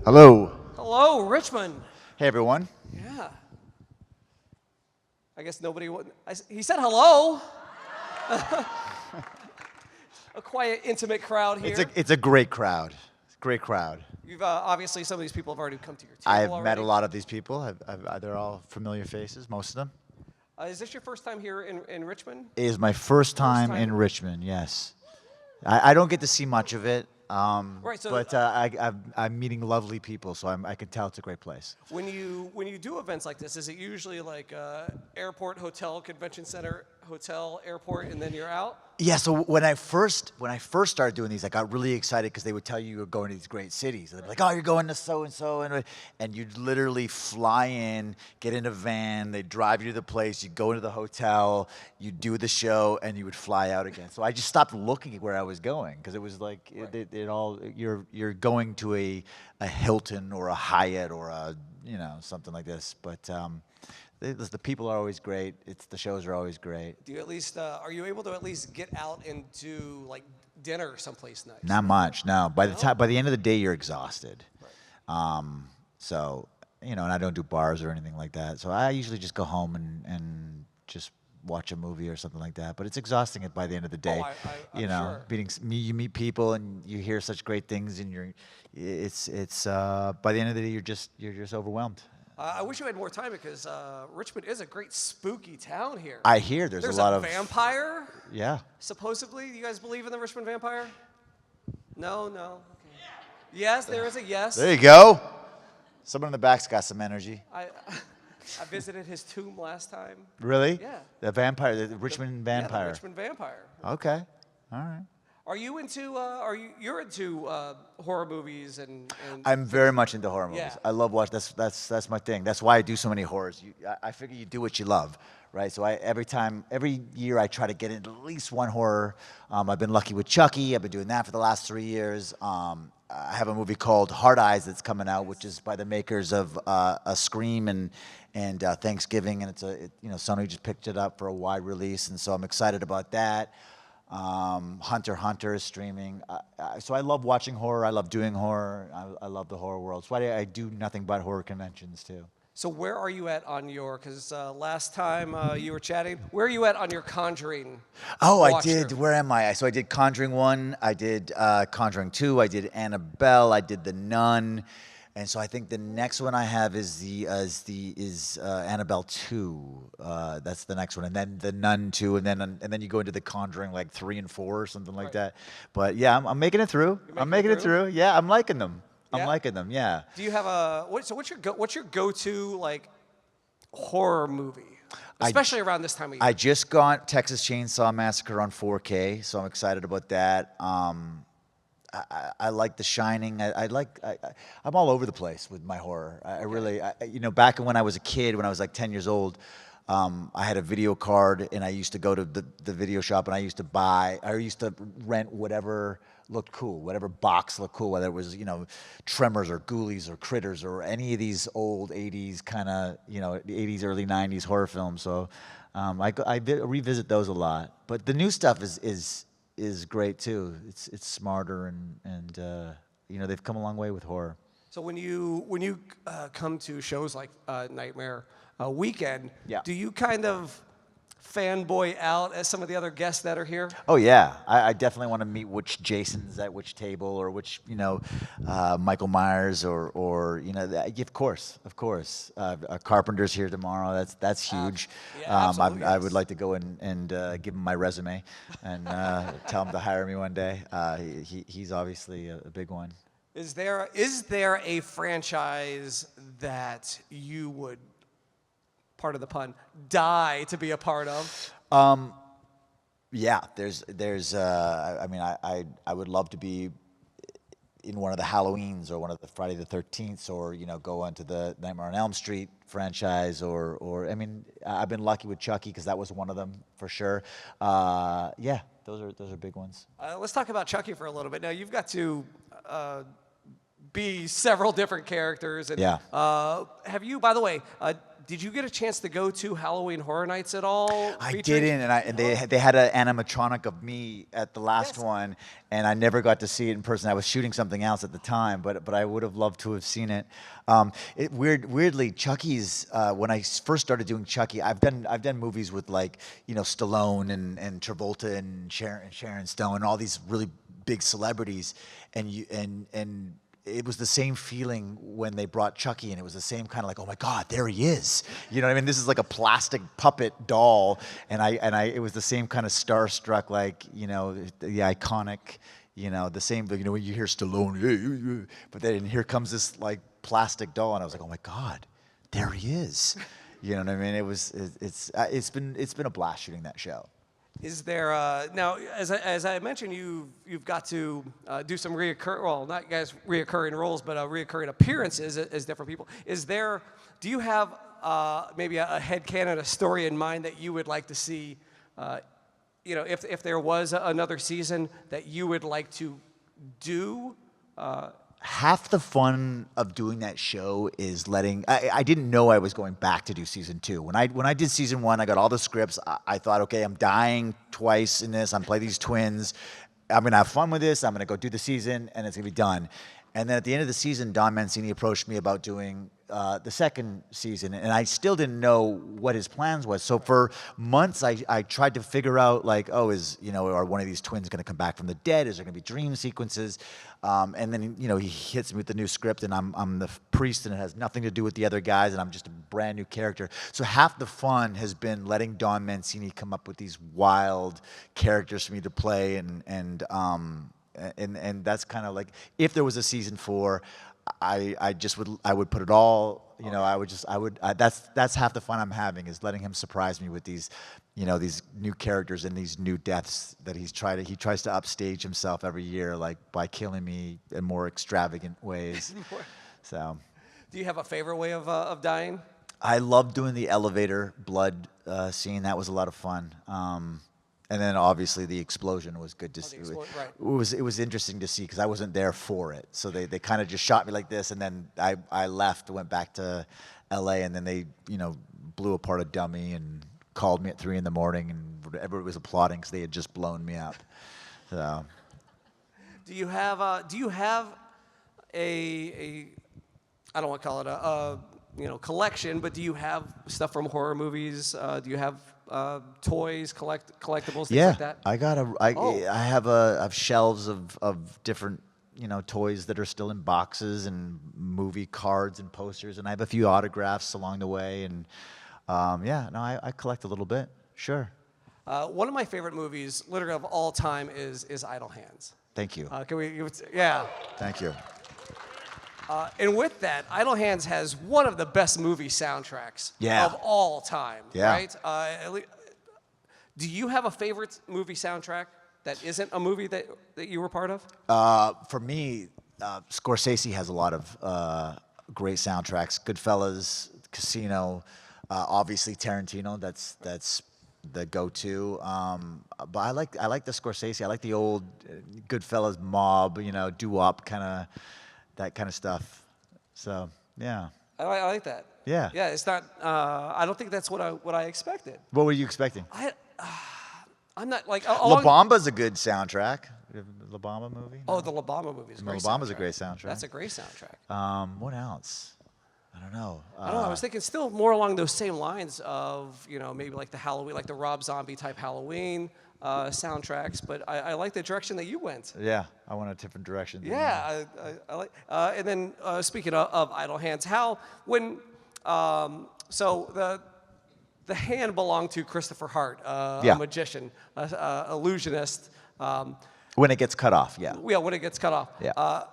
Hello. Hello, Richmond. Hey, everyone. Yeah. I guess nobody would. He said hello. A quiet, intimate crowd here. It's a great crowd. Great crowd. You've obviously some of these people have already come to your table I've already. met a lot of these people. They're all familiar faces, most of them. Is this your first time here in Richmond? It is my first time in Richmond. Yes. I don't get to see much of it. Right, so but I'm meeting lovely people, so I can tell it's a great place. When you do events like this, is it usually like airport, hotel, convention center, hotel, airport, and then you're out? Yeah. So when I first started doing these, I got really excited because they would tell you were going to these great cities. They'd be like, "Oh, you're going to so and so," and you'd literally fly in, get in a van, they'd drive you to the place, you'd go into the hotel, you'd do the show, and you would fly out again. So I just stopped looking at where I was going because it was like you're going to a Hilton or a Hyatt or a something like this, but. The people are always great. The shows are always great. Do you at least are you able to at least get out and do like dinner someplace nice? Not much. No. By the end of the day, you're exhausted. Right. So and I don't do bars or anything like that. So I usually just go home and just watch a movie or something like that. But it's exhausting by the end of the day. I'm sure. You meet people and you hear such great things, and it's by the end of the day you're just overwhelmed. I wish you had more time because Richmond is a great spooky town here. I hear there's a lot of vampire. Yeah. Supposedly, you guys believe in the Richmond vampire? No. Okay. Yes, there is a yes. There you go. Someone in the back's got some energy. I visited his tomb last time. Really? Yeah. The vampire, the Richmond vampire. Yeah, the Richmond vampire. Okay. All right. Are you into? You're into horror movies and I'm very much into horror movies. Yeah. I love watching. That's my thing. That's why I do so many horrors. I figure you do what you love, right? So every year I try to get into at least one horror. I've been lucky with Chucky. I've been doing that for the last 3 years. I have a movie called Hard Eyes that's coming out, which is by the makers of a Scream and Thanksgiving, and Sony just picked it up for a wide release, and so I'm excited about that. Hunter x Hunter is streaming. So I love watching horror. I love doing horror. I love the horror world. So I do nothing but horror conventions too. So where are you at on your? Because last time you were chatting, where are you at on your Conjuring? Oh, I did. Where am I? So I did Conjuring 1. I did Conjuring 2. I did Annabelle. I did The Nun. And so I think the next one I have is Annabelle 2. That's the next one, and then The Nun 2, and then you go into the Conjuring like 3 and 4 or something like that. But yeah, I'm making it through. I'm making it through. Yeah, I'm liking them. I'm liking them. Yeah. Do you have what's your go-to like horror movie, especially around this time of year? I just got Texas Chainsaw Massacre on 4K, so I'm excited about that. I like The Shining. I'm all over the place with my horror. I really, back when I was a kid, when I was like 10 years old, I had a video card, and I used to go to the video shop, and I used to rent whatever looked cool, whatever box looked cool, whether it was, Tremors or Ghoulies or Critters or any of these old 80s kind of, 80s, early 90s horror films. So I revisit those a lot. But the new stuff is great too. It's smarter and they've come a long way with horror. So when you come to shows like Nightmare Weekend, do you kind of fanboy out as some of the other guests that are here? Oh yeah, I definitely want to meet which Jason's at which table, or which Michael Myers, or of course. Carpenter's here tomorrow. That's huge. I would like to go and give him my resume and tell him to hire me one day. He's obviously a big one. Is there a franchise that you would, part of the pun, die to be a part of? Yeah, there's I would love to be in one of the Halloweens or one of the Friday the 13th, or go onto the Nightmare on Elm Street franchise, or I've been lucky with Chucky because that was one of them for sure. Yeah, those are big ones. Let's talk about Chucky for a little bit. Now you've got to be several different characters, and have you, by the way, did you get a chance to go to Halloween Horror Nights at all? I didn't, and they had an animatronic of me at the last one, and I never got to see it in person. I was shooting something else at the time, but I would have loved to have seen it. Weirdly, Chucky's when I first started doing Chucky, I've done movies with like Stallone and Travolta and Sharon Stone, all these really big celebrities, and it was the same feeling when they brought Chucky, and it was the same kind of like, oh my God, there he is. You know what I mean? This is like a plastic puppet doll, and it was the same kind of starstruck, like, the iconic, the same, when you hear Stallone, but then here comes this like plastic doll, and I was like, oh my God, there he is. You know what I mean? It's been a blast shooting that show. Is there now, as I mentioned, you've got to do some reoccurring roles, but reoccurring appearances as different people. Do you have maybe a headcanon, a story in mind that you would like to see? If there was another season that you would like to do. Half the fun of doing that show is letting. I didn't know I was going back to do season 2. When I did season 1, I got all the scripts. I thought, okay, I'm dying twice in this. I'm playing these twins. I'm gonna have fun with this. I'm gonna go do the season, and it's gonna be done. And then at the end of the season, Don Mancini approached me about doing the second season, and I still didn't know what his plans was. So for months, I tried to figure out, like, are one of these twins going to come back from the dead? Is there going to be dream sequences? And then he hits me with the new script, and I'm the priest, and it has nothing to do with the other guys, and I'm just a brand new character. So half the fun has been letting Don Mancini come up with these wild characters for me to play, and that's kind of like, if there was a season 4, I would put it all, that's half the fun I'm having, is letting him surprise me with these, these new characters and these new deaths that he tries to upstage himself every year, like by killing me in more extravagant ways. So, do you have a favorite way of dying? I love doing the elevator blood scene. That was a lot of fun. And then obviously the explosion was good to see. Right. It was interesting to see because I wasn't there for it. So they kind of just shot me like this, and then I left, went back to LA, and then they blew apart a dummy and called me at 3 a.m, and everybody was applauding because they had just blown me up. So, do you have a I don't want to call it a collection, but do you have stuff from horror movies? Do you have toys, collectibles, things like that? I have shelves of different toys that are still in boxes, and movie cards and posters, and I have a few autographs along the way, and I collect a little bit. Sure. One of my favorite movies, literally of all time, is Idle Hands. Thank you. Can we? Yeah. Thank you. And with that, Idle Hands has one of the best movie soundtracks of all time, right? Do you have a favorite movie soundtrack that isn't a movie that you were part of? For me, Scorsese has a lot of great soundtracks. Goodfellas, Casino, obviously Tarantino. That's the go-to. But I like the Scorsese. I like the old Goodfellas mob, doo-wop that kind of stuff. So, yeah. I like that. Yeah. Yeah, it's not, I don't think that's what I expected. What were you expecting? I'm not like... La Bamba's a good soundtrack. La Bamba movie? No? Oh, the La Bamba movie is a great soundtrack. La Bamba's a great soundtrack. That's a great soundtrack. What else? I don't know. I was thinking still more along those same lines of, maybe like the Halloween, like the Rob Zombie type Halloween soundtracks, but I like the direction that you went. Yeah, I went a different direction. Yeah, I like. And then speaking of Idle Hands, so the hand belonged to Christopher Hart, a magician, illusionist. When it gets cut off, yeah. Yeah, when it gets cut off. Yeah.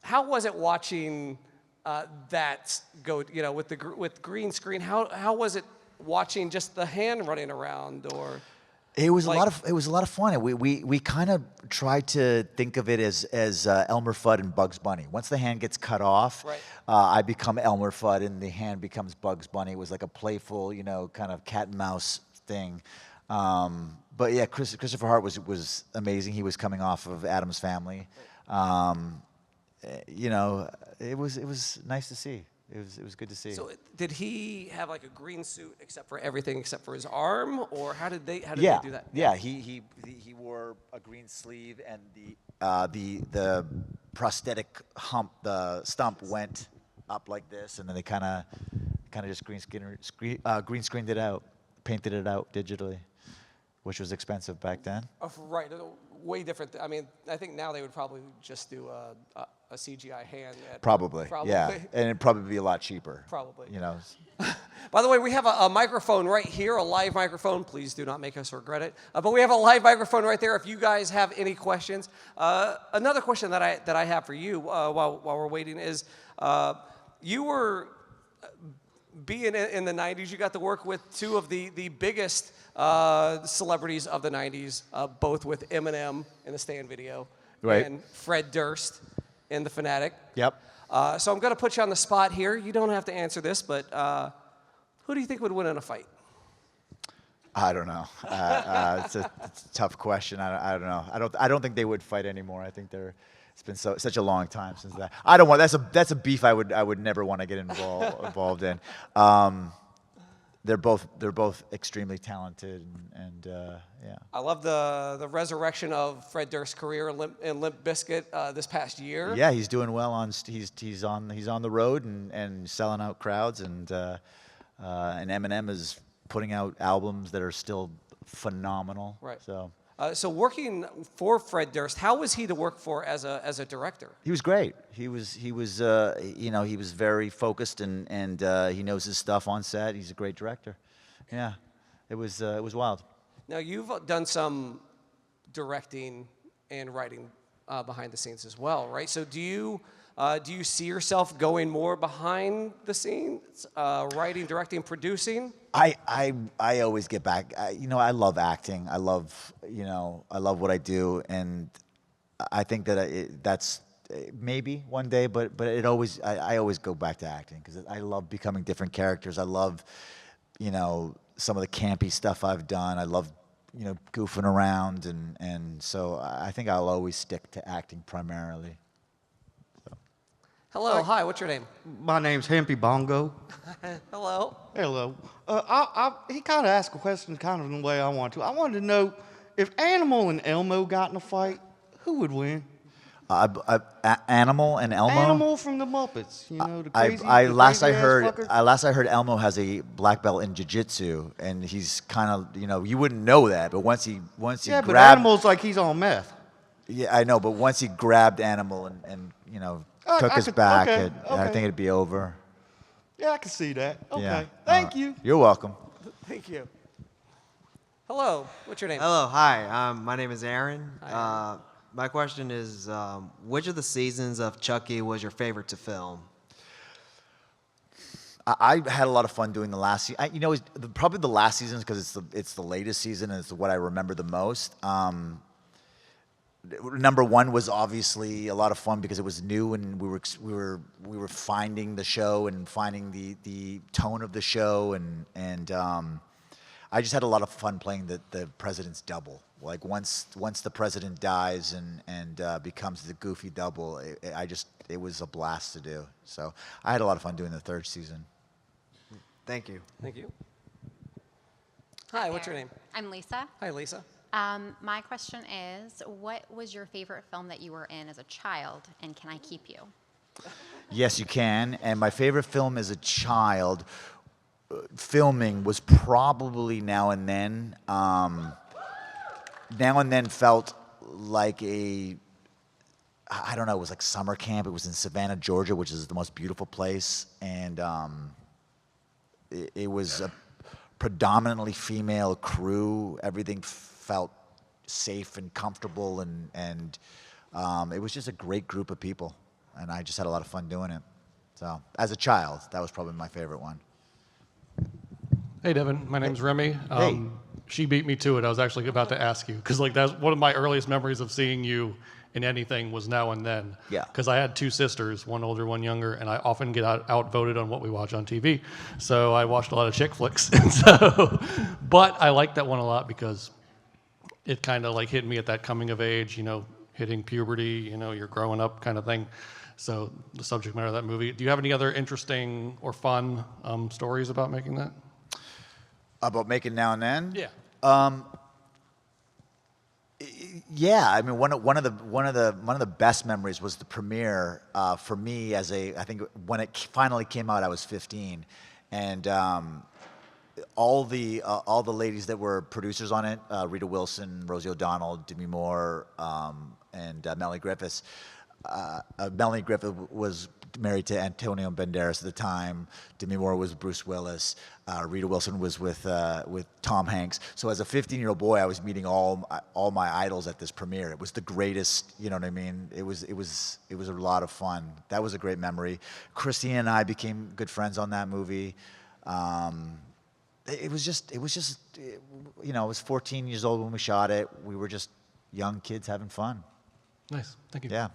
How was it watching that go? With green screen. How was it watching just the hand running around, or? It was a lot of fun. We kind of tried to think of it as Elmer Fudd and Bugs Bunny. Once the hand gets cut off, right. I become Elmer Fudd and the hand becomes Bugs Bunny. It was like a playful, kind of cat and mouse thing. But yeah, Christopher Hart was amazing. He was coming off of Addams Family. It was nice to see. It was good to see. So did he have like a green suit except for everything except for his arm, or how did they do that? Yeah, he wore a green sleeve, and the prosthetic the stump went up like this, and then they kind of just green screened it out, painted it out digitally, which was expensive back then. Oh, right, way different. I mean, I think now they would probably just do a CGI hand. Probably, yeah, and it'd probably be a lot cheaper. Probably. You know. By the way, we have a microphone right here, a live microphone. Please do not make us regret it. But we have a live microphone right there if you guys have any questions. Another question that I have for you while we're waiting is, you were, being in the 90s, you got to work with two of the biggest celebrities of the 90s, both with Eminem in the Stand video and Fred Durst in The Fanatic. Yep. So I'm going to put you on the spot here. You don't have to answer this, but who do you think would win in a fight? I don't know. It's a tough question. I don't know. I don't think they would fight anymore. I think it's been such a long time since that. I don't want. That's a beef I would never want to get involved in. They're both extremely talented, and yeah. I love the resurrection of Fred Durst's career in Limp Bizkit this past year. Yeah, he's doing well he's on the road and selling out crowds, and Eminem is putting out albums that are still phenomenal. Right. So working for Fred Durst, how was he to work for as a director? he was great. He was very focused, and he knows his stuff on set. He's a great director. Yeah, it was wild. Now you've done some directing and writing behind the scenes as well, right? So do you see yourself going more behind the scenes, writing, directing, producing? I always get back. I love acting. I love what I do, and I think that that's maybe one day, but I always go back to acting because I love becoming different characters. I love some of the campy stuff I've done. I love goofing around, and so I think I'll always stick to acting primarily. Hello, hi, what's your name? My name's Hempy Bongo. Hello. Hello. He kind of asked a question kind of in the way I want to. I wanted to know if Animal and Elmo got in a fight, who would win? Animal and Elmo. Animal from the Muppets, the crazy. Last I heard Elmo has a black belt in jiu-jitsu, and he's kind of you wouldn't know that, but once he yeah, grabbed, but Animal's like he's on meth. Yeah, I know, but once he grabbed Animal and took his back, I think it'd be over. Yeah, I can see that. Okay, Yeah. thank you. You're welcome. Thank you. Hello, what's your name? Hello, hi. My name is Aaron. Hi, My question is, which of the seasons of Chucky was your favorite to film? I had a lot of fun doing the last season. Probably the last season because it's the latest season and it's what I remember the most. Number one was obviously a lot of fun because it was new and we were finding the show and finding the tone of the show and I just had a lot of fun playing the president's double. Like once the president dies and becomes the goofy double, it was a blast to do. So I had a lot of fun doing the third season. Thank you. Thank you. Hi, what's your name? I'm Lisa. Hi, Lisa. My question is, what was your favorite film that you were in as a child, and can I keep you? Yes, you can. And my favorite film as a child, filming was probably Now and Then. Now and Then felt like I don't know, it was like summer camp. It was in Savannah, Georgia, which is the most beautiful place. And it was a predominantly female crew. Everything felt safe and comfortable, and it was just a great group of people. And I just had a lot of fun doing it. So as a child, that was probably my favorite one. Hey, Devon. My name's Remy. Hey. She beat me to it. I was actually about to ask you because that's one of my earliest memories of seeing you in anything was Now and Then. Yeah. Because I had two sisters, one older, one younger, and I often get outvoted on what we watch on TV. So I watched a lot of chick flicks. But I liked that one a lot because it kind of like hit me at that coming of age, hitting puberty, you're growing up kind of thing. So the subject matter of that movie. Do you have any other interesting or fun stories about making that? About making Now and Then? Yeah. Yeah, I mean, one of the best memories was the premiere for me I think when it finally came out, I was 15, and all the ladies that were producers on it, Rita Wilson, Rosie O'Donnell, Demi Moore, and Melanie Griffiths. Melanie Griffith was married to Antonio Banderas at the time. Demi Moore was Bruce Willis. Rita Wilson was with Tom Hanks. So as a 15-year-old boy, I was meeting all my idols at this premiere. It was the greatest, you know what I mean? It was a lot of fun. That was a great memory. Christine and I became good friends on that movie. It was just, you know, I was 14 years old when we shot it. We were just young kids having fun. Nice. Thank you. Yeah.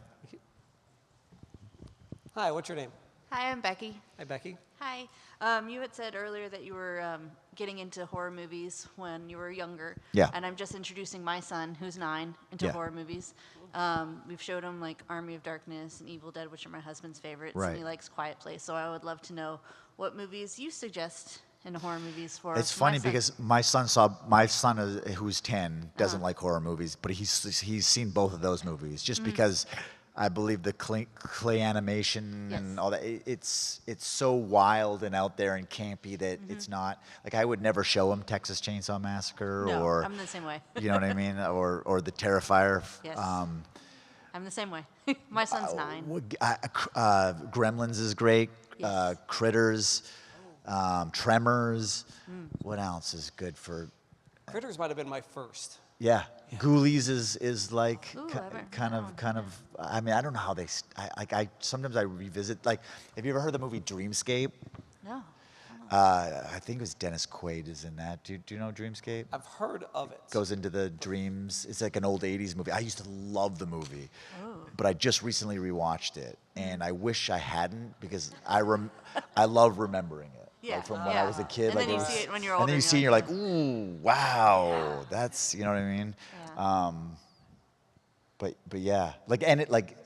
Hi, what's your name? Hi, I'm Becky. Hi, Becky. Hi. You had said earlier that you were getting into horror movies when you were younger. Yeah. And I'm just introducing my son, who's 9, into Yeah. horror movies. We've showed him like Army of Darkness and Evil Dead, which are my husband's favorites. Right. And he likes Quiet Place. So I would love to know what movies you suggest in horror movies for It's my funny son. because my son who's 10 doesn't like horror movies, but he's seen both of those movies just because I believe the clay animation and all that. It's so wild and out there and campy that it's not like I would never show him Texas Chainsaw Massacre No, or I'm the same way. you know what I mean, or the Terrifier. Yes. I'm the same way. My son's 9. Gremlins is great. Yes. Critters, Tremors. What else is good for? Critters might have been my first. Yeah. Ghoulies is like Ooh, ki- I haven't kind heard of that kind of. I mean, I don't know how they. I sometimes I revisit. Like, have you ever heard the movie Dreamscape? No. I think it was Dennis Quaid is in that. Do you know Dreamscape? I've heard of it. Goes into the dreams. It's like an old '80s movie. I used to love the movie, but I just recently rewatched it, and I wish I hadn't because I love remembering it. Yeah, Like from when I yeah. was a kid. And like then you was- see it when you're And older then you and see, you're and you're like, ooh, wow, that's you know what I mean. Yeah. But yeah, like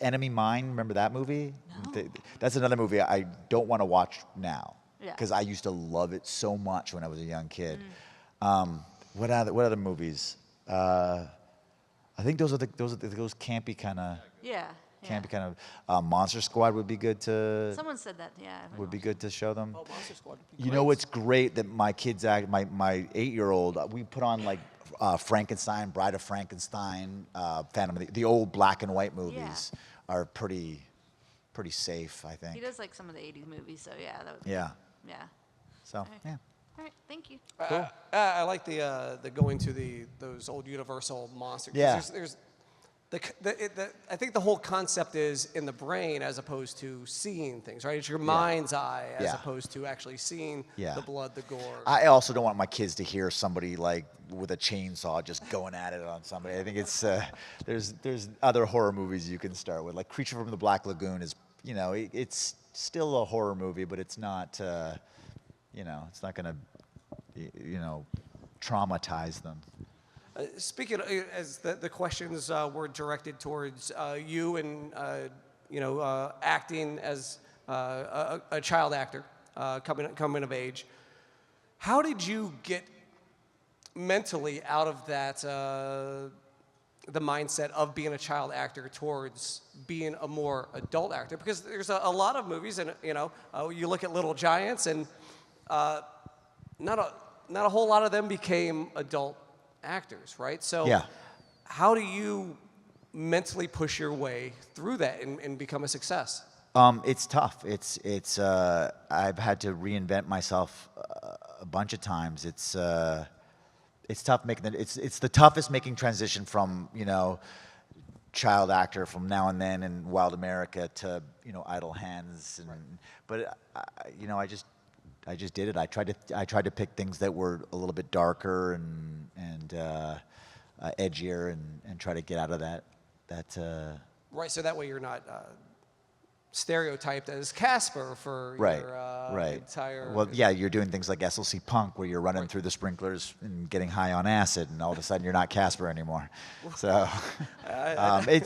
Enemy Mine. Remember that movie? No. That's another movie I don't want to watch now Yeah. because I used to love it so much when I was a young kid. What other movies? I think those campy kind of Yeah. campy kind of Monster Squad would be good to Someone said that, yeah. would be good to show them. Oh, Monster Squad would be You know what's great that my kids act my 8-year-old we put on like Frankenstein, Bride of Frankenstein, Phantom of the old black and white movies are pretty safe, I think. He does like some of the 80s movies, so yeah, that would be Yeah. Yeah. So yeah. All right, thank you. I like the going to those old Universal monsters. 'Cause Yeah. There's I think the whole concept is in the brain as opposed to seeing things, right? It's your mind's eye as Yeah. opposed to actually seeing Yeah. the blood, the gore. I also don't want my kids to hear somebody like with a chainsaw just going at it on somebody. I think it's there's other horror movies you can start with. Like Creature from the Black Lagoon is, you know, it's still a horror movie, but it's not, you know, it's not going to, you know, traumatize them. Speaking as the questions were directed towards you and acting as a child actor coming of age, how did you get mentally out of that the mindset of being a child actor towards being a more adult actor? Because there's a lot of movies, and you look at Little Giants, and not a whole lot of them became adult actors, right? So Yeah. how do you mentally push your way through that and become a success? It's tough. It's I've had to reinvent myself a bunch of times. It's tough making it's the toughest making transition from, you know, child actor from Now and Then and Wild America to, you know, Idle Hands but I just did it. I tried to pick things that were a little bit darker and edgier and try to get out of that. Right, so that way you're not stereotyped as Casper for Right, your right. entire. Well, yeah, you're doing things like SLC Punk, where you're running through the sprinklers and getting high on acid, and all of a sudden you're not Casper anymore. So,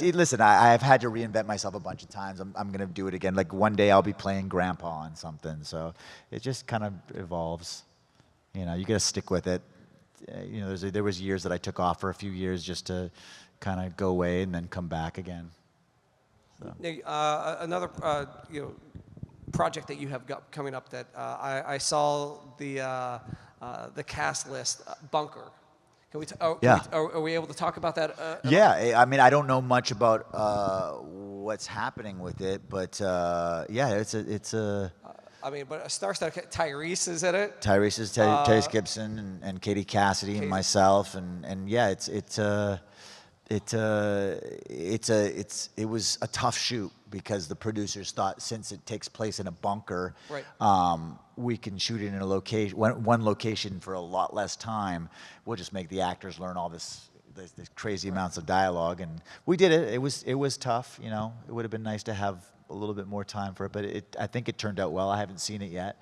listen, I've had to reinvent myself a bunch of times. I'm going to do it again. Like one day I'll be playing Grandpa on something. So it just kind of evolves. You know, you got to stick with it. You know, there was years that I took off for a few years just to kind of go away and then come back again. Another project that you have got coming up that I saw the cast list, Bunker. Can we? Are we able to talk about that? Yeah, I mean, I don't know much about what's happening with it, but yeah, it's a. I mean, but a star-studded Tyrese is in it. Tyrese is Tyrese Gibson and Katie Cassidy and myself, and yeah, it was a tough shoot because the producers thought, since it takes place in a bunker, right. We can shoot it in a location, one location for a lot less time. We'll just make the actors learn all this crazy amounts of dialogue, and we did it. It was tough, you know. It would have been nice to have a little bit more time for it, but I think it turned out well. I haven't seen it yet.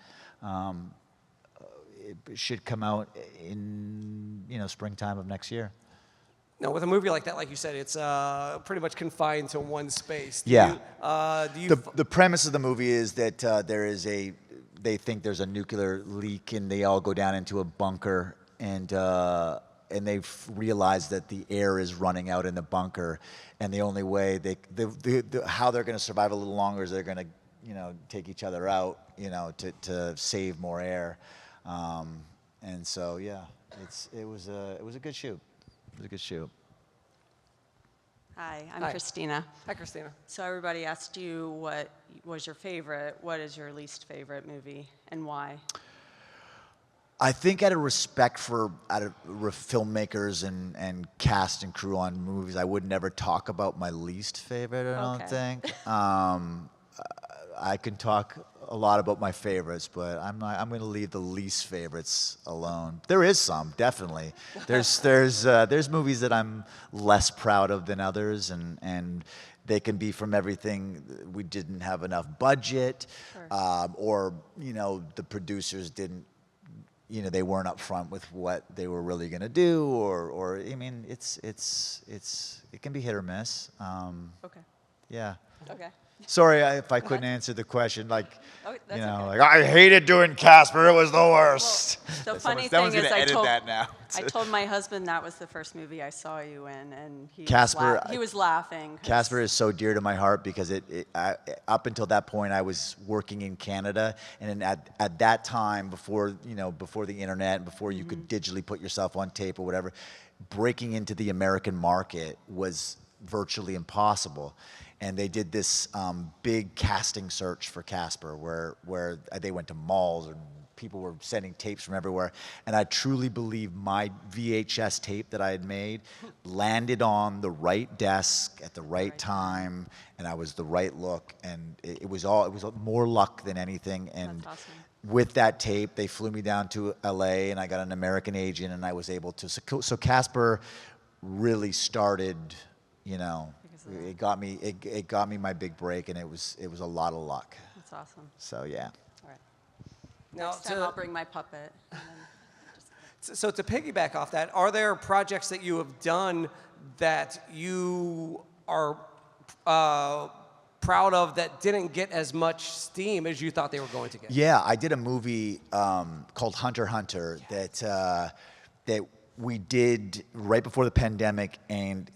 It should come out in springtime of next year. Now, with a movie like that, like you said, it's pretty much confined to one space. Yeah. The premise of the movie is that they think there's a nuclear leak, and they all go down into a bunker, and they've realized that the air is running out in the bunker, and the only way how they're going to survive a little longer is they're going to take each other out, to save more air, and so yeah, it was a good shoot. It was a good shoot. Hi, I'm Hi. Christina. Hi, Christina. So everybody asked you what was your favorite. What is your least favorite movie and why? I think out of respect for filmmakers and cast and crew on movies, I would never talk about my least favorite, I don't think. I can talk a lot about my favorites, but I'm going to leave the least favorites alone. There is some, definitely. There's movies that I'm less proud of than others, and they can be from everything. We didn't have enough budget, or the producers didn't. They weren't upfront with what they were really going to do, or I mean, it can be hit or miss. Okay. Yeah. Okay. Sorry if I couldn't answer the question. Like, Oh, that's okay. like I hated doing Casper. It was the worst. Well, the funny Someone's thing is, gonna edit that now. I told my husband that was the first movie I saw you in, and Casper, he was laughing. 'cause- Casper is so dear to my heart because up until that point I was working in Canada, and at that time before the internet and before you could digitally put yourself on tape or whatever, breaking into the American market was virtually impossible. And they did this big casting search for Casper, where they went to malls and people were sending tapes from everywhere. And I truly believe my VHS tape that I had made landed on the right desk at the right time, and I was the right look. And it was more luck than anything. And That's awesome. with that tape, they flew me down to LA, and I got an American agent, and I was able to. So Casper really started, It got me my big break, and it was a lot of luck. That's awesome. So yeah. All right. Now, Next time I'll bring my puppet. And then so to piggyback off that, are there projects that you have done that you are proud of that didn't get as much steam as you thought they were going to get? Yeah, I did a movie called Hunter x Hunter that we did right before the pandemic, and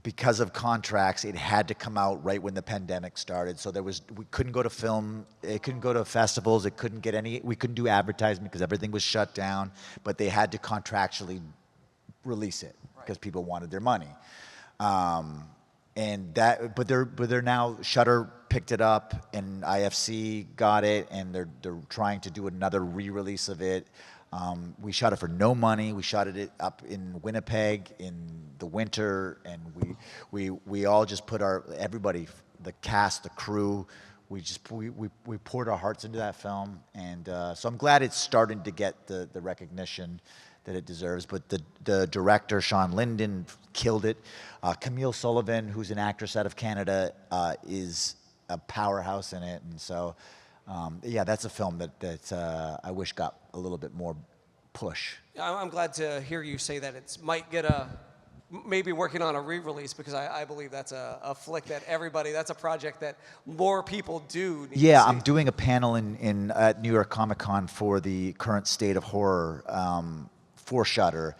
because of contracts, it had to come out right when the pandemic started. So we couldn't go to film, it couldn't go to festivals, we couldn't do advertisement because everything was shut down, but they had to contractually release it because people wanted their money. But they're now, Shudder picked it up and IFC got it, and they're trying to do another re-release of it. We shot it for no money. We shot it up in Winnipeg in the winter, and we all just put everybody, the cast, the crew, we poured our hearts into that film, and so I'm glad it's starting to get the recognition that it deserves. But the director, Sean Linden, killed it. Camille Sullivan, who's an actress out of Canada, is a powerhouse in it, and so yeah, that's a film that I wish got a little bit more push. I'm glad to hear you say that it might get maybe working on a re-release, because I believe that's a flick that that's a project that more people do need Yeah, to see. I'm doing a panel at New York Comic Con for the current state of horror for Shudder,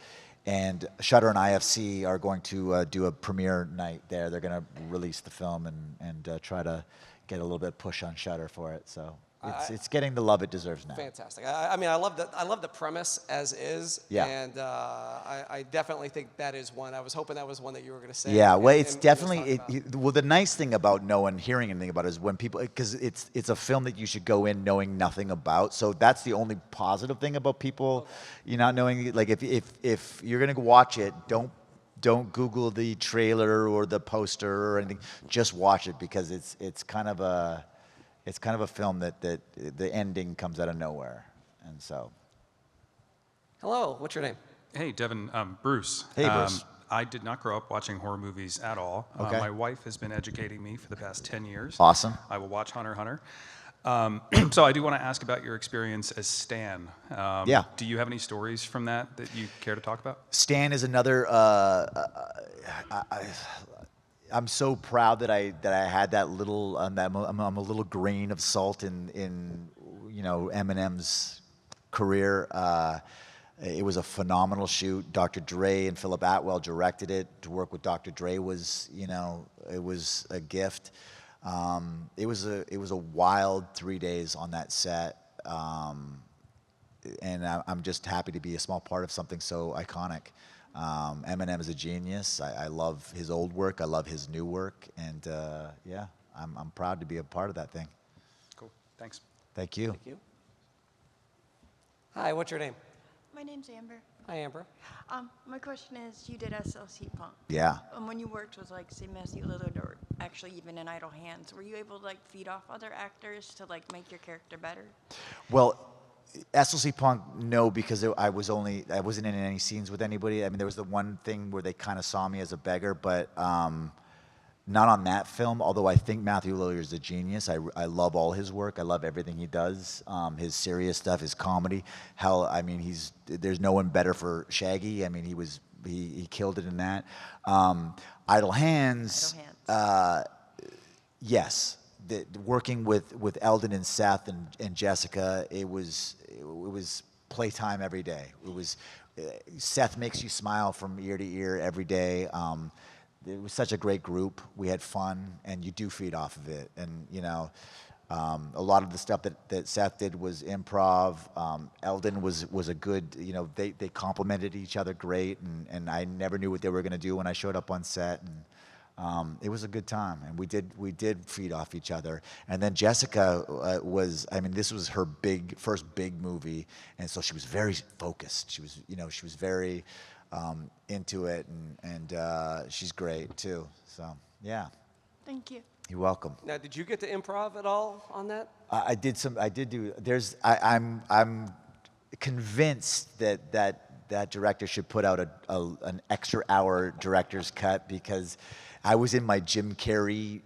and Shudder and IFC are going to do a premiere night there. They're going to release the film and try to get a little bit of push on Shudder for it. So it's getting the love it deserves now. Fantastic. I mean, I love the premise as is. Yeah. And I definitely think that is one. I was hoping that was one that you were going to say. Yeah, well, it's and definitely talk about. well. The nice thing about no one hearing anything about it is when people, because it's a film that you should go in knowing nothing about. So that's the only positive thing about people, you not knowing. Like if you're gonna go watch it, don't Google the trailer or the poster or anything. Just watch it, because it's kind of a film that the ending comes out of nowhere, and so. Hello, what's your name? Hey, Devon. Bruce. Hey, Bruce. I did not grow up watching horror movies at all. Okay. My wife has been educating me for the past 10 years. Awesome. I will watch Hunter x Hunter. So I do want to ask about your experience as Stan. Yeah. Do you have any stories from that you care to talk about? Stan is another. I'm so proud that I had that little. I'm a little grain of salt in Eminem's career. It was a phenomenal shoot. Dr. Dre and Philip Atwell directed it. To work with Dr. Dre was, it was a gift. It was a wild 3 days on that set, and I'm just happy to be a small part of something so iconic. Eminem is a genius. I love his old work. I love his new work, and yeah, I'm proud to be a part of that thing. Cool. Thanks. Thank you. Thank you. Hi, what's your name? My name's Amber. Hi, Amber. My question is, you did SLC Punk. Yeah. When you worked with say Matthew Lillard or actually even in Idle Hands, were you able to feed off other actors to make your character better? Well, SLC Punk, no, because I wasn't in any scenes with anybody. I mean, there was the one thing where they kind of saw me as a beggar, but not on that film. Although I think Matthew Lillard is a genius. I love all his work. I love everything he does. His serious stuff, his comedy. Hell, I mean, there's no one better for Shaggy. I mean, he killed it in that. Idle Hands. Yes. Working with Eldon and Seth and Jessica, it was playtime every day. It was Seth makes you smile from ear to ear every day. It was such a great group. We had fun, and you do feed off of it. And a lot of the stuff that Seth did was improv. Eldon was a good. They complemented each other great, and I never knew what they were going to do when I showed up on set. And it was a good time, and we did feed off each other. And then Jessica this was her first big movie, and so she was very focused. She was very into it, and she's great too. So yeah. Thank you. You're welcome. Now, did you get to improv at all on that? I did do. I'm convinced that director should put out an extra hour director's cut, because I was in my Jim Carrey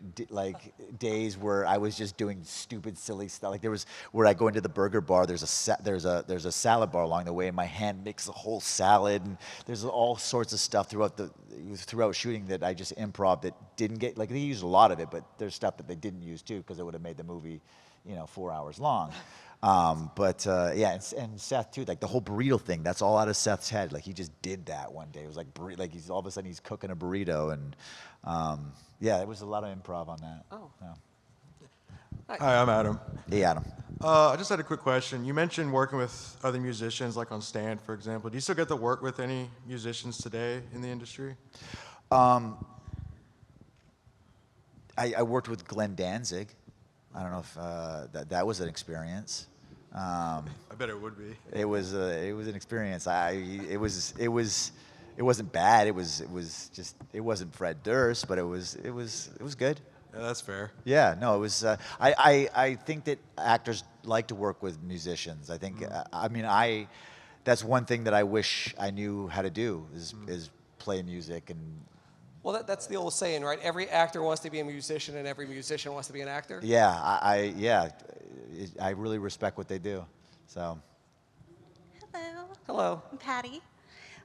days where I was just doing stupid, silly stuff. Like there was where I go into the burger bar. There's a salad bar along the way, and my hand makes a whole salad. And there's all sorts of stuff throughout shooting that I just improv that didn't get they used a lot of it, but there's stuff that they didn't use too, because it would have made the movie 4 hours long. Yeah, and Seth too, the whole burrito thing, that's all out of Seth's head. He just did that one day. It was he's all of a sudden he's cooking a burrito, and yeah, there was a lot of improv on that. Oh. Yeah. Hi, I'm Adam. Hey, Adam. I just had a quick question. You mentioned working with other musicians, like on Stand, for example. Do you still get to work with any musicians today in the industry? I worked with Glenn Danzig. I don't know if that was an experience. I bet it would be. It was an experience. It wasn't bad. It wasn't Fred Durst, but it was good. Yeah, that's fair. Yeah, no, it was. I think that actors like to work with musicians. I think. That's one thing that I wish I knew how to do is play music and. Well, that's the old saying, right? Every actor wants to be a musician, and every musician wants to be an actor. Yeah, I really respect what they do. So. Hello. Hello. I'm Patty.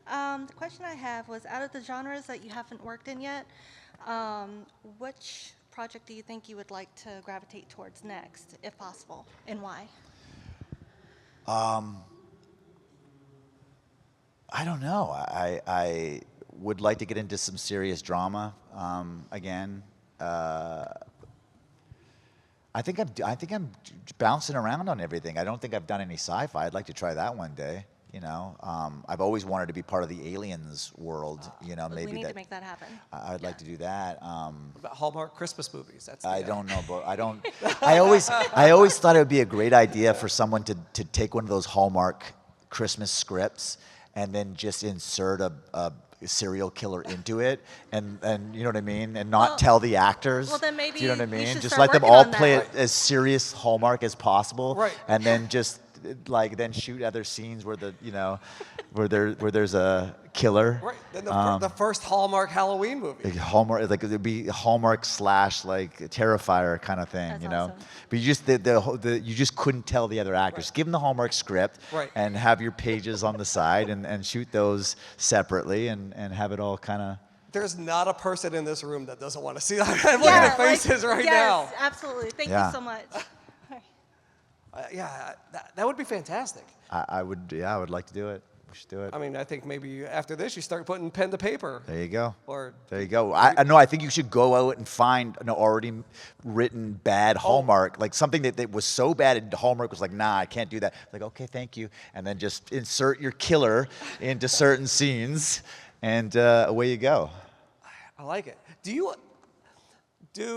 The question I have was, out of the genres that you haven't worked in yet, which project do you think you would like to gravitate towards next, if possible, and why? I don't know. I would like to get into some serious drama again. I think I'm bouncing around on everything. I don't think I've done any sci-fi. I'd like to try that one day. You know, I've always wanted to be part of the aliens world. You know, maybe we need that, to make that happen. I'd like to do that. What about Hallmark Christmas movies? That's I don't know, but I don't. I always thought it would be a great idea for someone to take one of those Hallmark Christmas scripts and then just insert a serial killer into it, and you know what I mean, and not tell the actors. Well, then maybe do you know what I we mean? should Just start let them working all on play that. it as serious Hallmark as possible, Right. and then just then shoot other scenes where where there's a killer. Right. Then the first Hallmark Halloween movie. Hallmark, like it'd be Hallmark / like Terrifier kind of thing, That's you know. awesome. But you just you just couldn't tell the other actors. Give them the Hallmark script, Right. and have your pages on the side, and shoot those separately, and have it all kind of. There's not a person in this room that doesn't want to see that. I'm looking at faces right now. Yes, absolutely. Thank Yeah. you so much. Yeah, that would be fantastic. I would like to do it. We should do it. I mean, I think maybe after this you start putting pen to paper. There you go. Or There you go. I know. I think you should go out and find an already written bad Hallmark, like something that was so bad, and Hallmark was like, "Nah, I can't do that." Like, okay, thank you, and then just insert your killer into certain scenes, and away you go. I like it.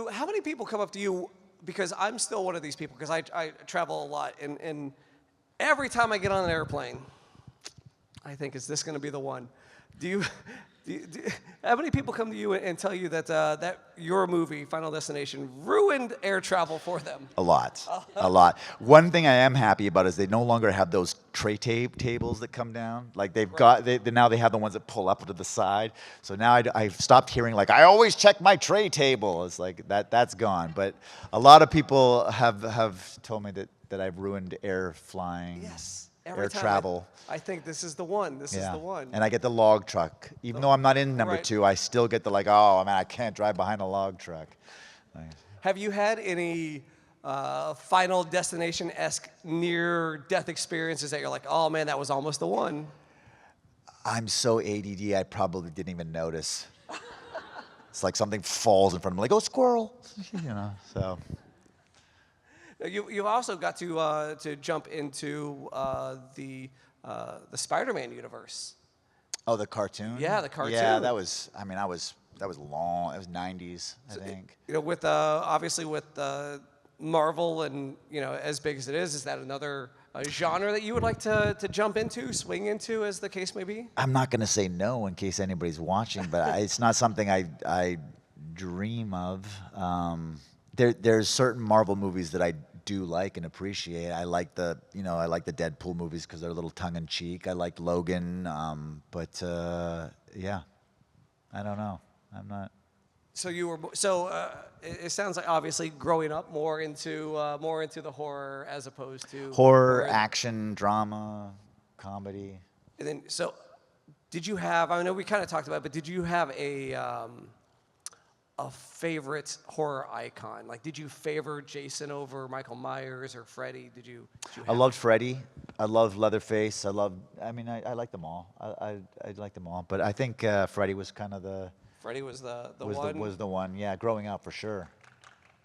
How many people come up to you? Because I'm still one of these people, because I travel a lot, and every time I get on an airplane, I think, is this going to be the one? How many people come to you and tell you that that your movie, Final Destination, ruined air travel for them? A lot. One thing I am happy about is they no longer have those tray tables that come down. Like now they have the ones that pull up to the side. So now I've stopped hearing like, I always check my tray table. It's like that's gone. But a lot of people have told me that I've ruined air flying. Yes. Air travel. I think this is the one. This is the one. And I get the log truck. Even though I'm not in number Right. 2, I still get the oh, man, I can't drive behind a log truck. Have you had any Final Destination-esque near-death experiences that you're like, oh man, that was almost the one? I'm so ADD, I probably didn't even notice. It's like something falls in front of me, like, oh, squirrel. You know, so. You also got to jump into the Spider-Man universe. Oh, the cartoon? Yeah, the cartoon. Yeah, that was long. That was 90s, I think. You know, with obviously with Marvel, and you know, as big as it is that another genre that you would like to jump into, swing into, as the case may be? I'm not going to say no in case anybody's watching, but it's not something I dream of. There's certain Marvel movies that I do like and appreciate. I like the Deadpool movies because they're a little tongue in cheek. I liked Logan, but yeah, I don't know. I'm not. So it sounds like obviously growing up more into the horror as opposed to Horror, action, drama, comedy. And then did you have? I know we kind of talked about it, but did you have a favorite horror icon? Like, did you favor Jason over Michael Myers or Freddy? Did you I loved Freddy. I loved Leatherface. I like them all. I like them all. But I think Freddy was kind of Freddy was the one? Was the one, yeah, growing up for sure.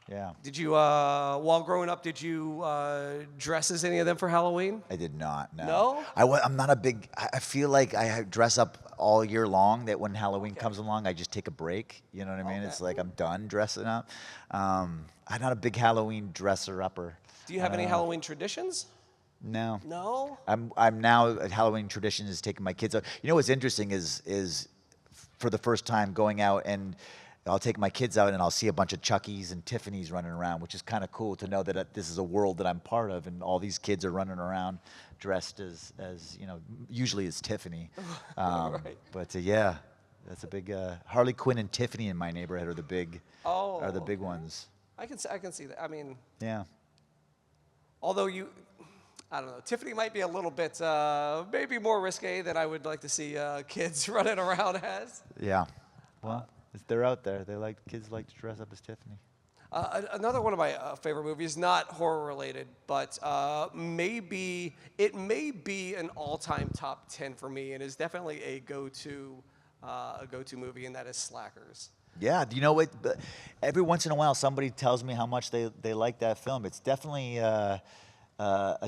Yeah. Did you, while growing up, did you dress as any of them for Halloween? I did not, no. No? I'm not a big, I feel like I dress up all year long, that when Halloween comes along, I just take a break. You know what I mean? It's like I'm done dressing up. I'm not a big Halloween dresser-upper. Do you have any Halloween traditions? No. No? I'm now, a Halloween tradition is taking my kids out. You know what's interesting is for the first time going out, and I'll take my kids out and I'll see a bunch of Chuckies and Tiffany's running around, which is kind of cool to know that this is a world that I'm part of, and all these kids are running around dressed as you know, usually as Tiffany. Right. But yeah. That's a big Harley Quinn and Tiffany in my neighborhood are the big ones. I can see that. I mean, Yeah. although I don't know, Tiffany might be a little bit maybe more risque than I would like to see kids running around as. Yeah. Well, they're out there. Kids like to dress up as Tiffany. Another one of my favorite movies, not horror related, but it may be an all-time top 10 for me, and is definitely a go-to movie, and that is Slackers. Yeah, you know what? Every once in a while, somebody tells me how much they like that film. It's definitely a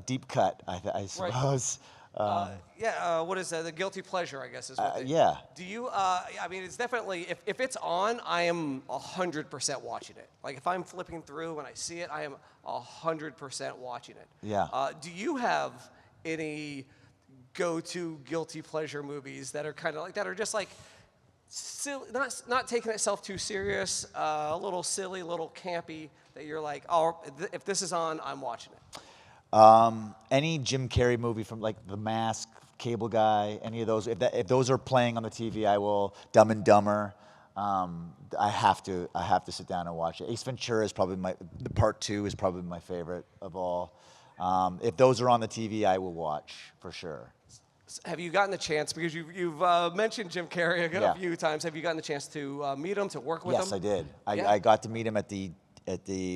deep cut, I suppose. What is that? The guilty pleasure, I guess, is what yeah. Do you, I mean, it's definitely, if it's on, I am 100% watching it. Like, if I'm flipping through and I see it, I am 100% watching it. Yeah. Do you have any go-to guilty pleasure movies that are kind of like, that are just like, silly, not taking itself too serious, a little silly, a little campy, that you're like, oh, if this is on, I'm watching it? Any Jim Carrey movie from like The Mask, Cable Guy, any of those. If those are playing on the TV, I will. Dumb and Dumber. I have to sit down and watch it. Ace Ventura is probably the part 2 is probably my favorite of all. If those are on the TV, I will watch for sure. Have you gotten the chance, because you've mentioned Jim Carrey a few times, have you gotten the chance to meet him, to work with him? Yes, I did. I got to meet him at the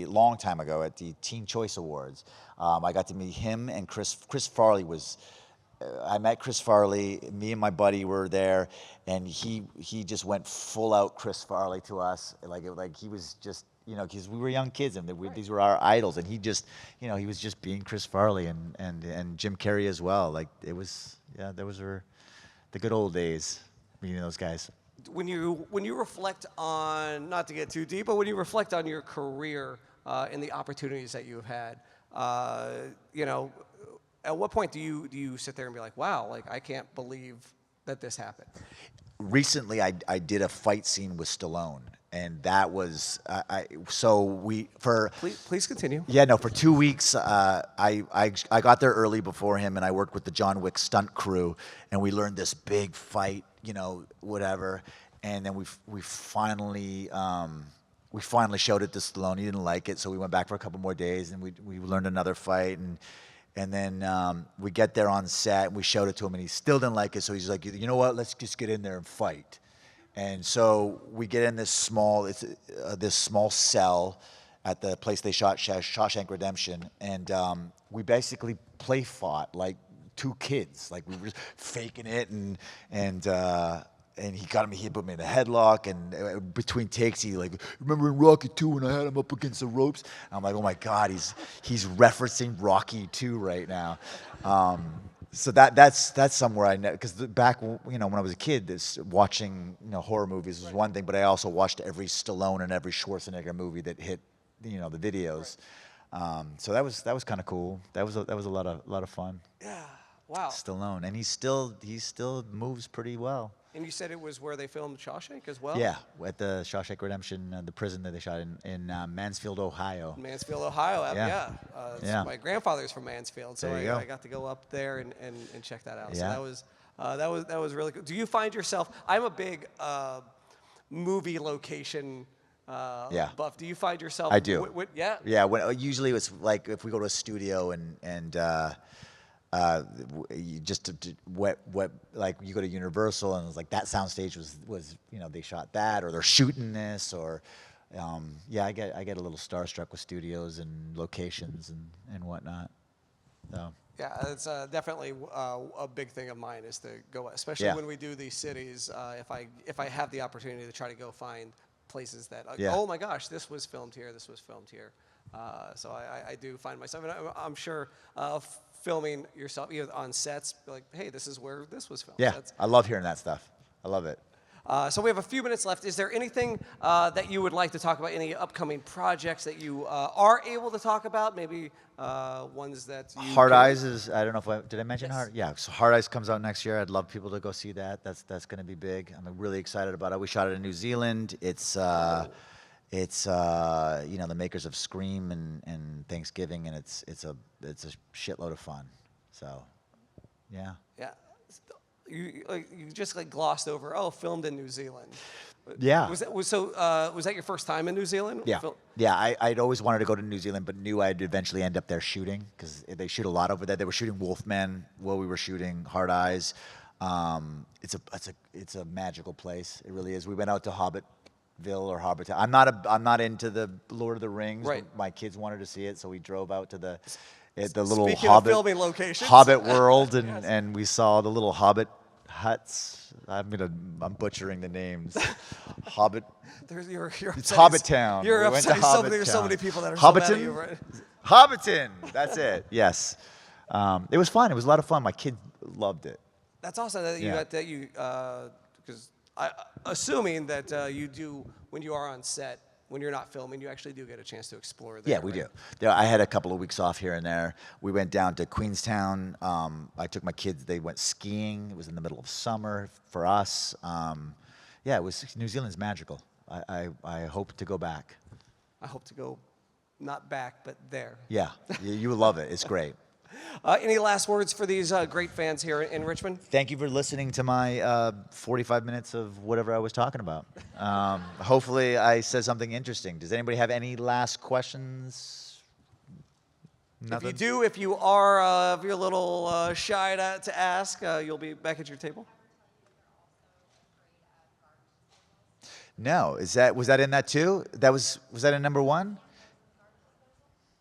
long time ago at the Teen Choice Awards. I got to meet him and Chris Farley was. I met Chris Farley. Me and my buddy were there, and he just went full out Chris Farley to us. Like he was just, because we were young kids and these were our idols, and he just, he was just being Chris Farley and Jim Carrey as well. Like it was, those were the good old days, meeting those guys. When you reflect on, not to get too deep, but when you reflect on your career and the opportunities that you've had, at what point do you sit there and be like, wow, like I can't believe that this happened? Recently, I did a fight scene with Stallone, and that was Please continue. Yeah, no, for 2 weeks, I got there early before him, and I worked with the John Wick stunt crew, and we learned this big fight, whatever, and then we finally showed it to Stallone. He didn't like it, so we went back for a couple more days, and we learned another fight, and then we get there on set, and we showed it to him, and he still didn't like it, so he's like, you know what, let's just get in there and fight. And so we get in this small cell at the place they shot Shawshank Redemption, and we basically play fought like two kids. Like we were just faking it, and he got me. He put me in a headlock, and between takes, he like, remember in Rocky 2 when I had him up against the ropes? I'm like, oh my God, he's referencing Rocky 2 right now. So that's somewhere I know, because back when I was a kid, watching horror movies was one thing, but I also watched every Stallone and every Schwarzenegger movie that hit the videos. So that was kind of cool. That was a lot of fun. Yeah. Wow. Stallone, and he still moves pretty well. And you said it was where they filmed Shawshank as well? Yeah, at the Shawshank Redemption, the prison that they shot in Mansfield, Ohio. Mansfield, Ohio. Yeah. My grandfather's from Mansfield, so I got to go up there and check that out. Yeah. So that was really cool. Do you find yourself? I'm a big movie location buff. Do you find yourself? I do. Yeah. Yeah. Usually it's like if we go to a studio and you just like you go to Universal and it's like that soundstage was they shot that, or they're shooting this, or I get a little starstruck with studios and locations and whatnot. So. Yeah, it's definitely a big thing of mine is to go, especially when we do these cities. If I have the opportunity to try to go find places that oh my gosh, this was filmed here, this was filmed here. So I do find myself, and I'm sure filming yourself on sets, like, hey, this is where this was filmed. Yeah, I love hearing that stuff. I love it. So we have a few minutes left. Is there anything that you would like to talk about? Any upcoming projects that you are able to talk about? Maybe ones that you Hard Eyes is, I don't know if did I mention Hard? Yeah, so Hard Eyes comes out next year. I'd love people to go see that. That's going to be big. I'm really excited about it. We shot it in New Zealand. It's the makers of Scream and Thanksgiving, and it's a shitload of fun. So, yeah. Yeah. you just like glossed over. Filmed in New Zealand. Yeah. Was that your first time in New Zealand? Yeah. Yeah, I'd always wanted to go to New Zealand, but knew I'd eventually end up there shooting because they shoot a lot over there. They were shooting Wolfmen while we were shooting Hard Eyes. It's a magical place. It really is. We went out to Hobbitville or Harbortown. I'm not into the Lord of the Rings. Right. My kids wanted to see it, so we drove out to the little Speaking Hobbit of filming locations. Hobbit world, and we saw the little Hobbit huts. I'm butchering the names. Hobbit. It's Hobbit Town. You're We went to upsetting there's so many people that are so mad at you, right? Hobbiton. That's it. Yes. It was fun. It was a lot of fun. My kids loved it. That's awesome that you because assuming that you do when you are on set. When you're not filming, you actually do get a chance to explore there. Yeah, we do. I had a couple of weeks off here and there. We went down to Queenstown. I took my kids. They went skiing. It was in the middle of summer for us. It was New Zealand's magical. I hope to go back. I hope to go, not back, but there. Yeah, you will love it. It's great. Any last words for these great fans here in Richmond? Thank you for listening to my 45 minutes of whatever I was talking about. Hopefully I said something interesting. Does anybody have any last questions? Nothing? If you are if you're a little shy to ask, you'll be back at your table. No. Was that in that too? Was that in number 1?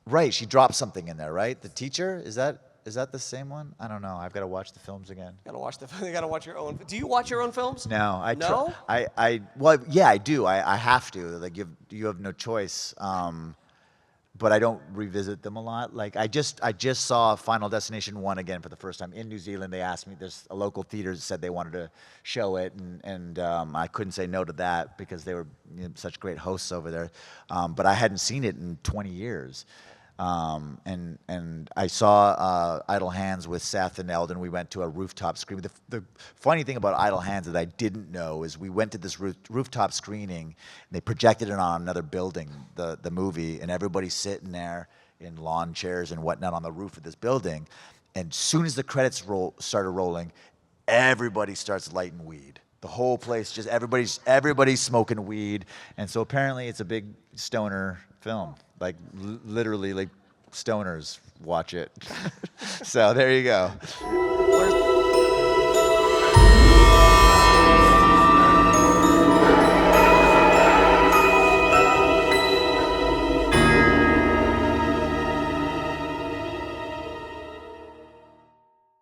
Right, she dropped something in there, right? The teacher, is that the same one? I don't know. I've got to watch the films again. You gotta watch your own. Do you watch your own films? No, No? Well, yeah, I do. I have to. Like you have no choice. But I don't revisit them a lot. Like I just saw Final Destination 1 again for the first time in New Zealand. They asked me. There's a local theater that said they wanted to show it, and I couldn't say no to that because they were such great hosts over there. But I hadn't seen it in 20 years. And I saw Idle Hands with Seth and Eldon. We went to a rooftop screening. The funny thing about Idle Hands that I didn't know is we went to this rooftop screening, and they projected it on another building, the movie, and everybody's sitting there in lawn chairs and whatnot on the roof of this building. And as soon as the credits started rolling, everybody starts lighting weed. The whole place, just everybody's smoking weed. And so apparently it's a big stoner film. Like literally, like stoners watch it. So there you go.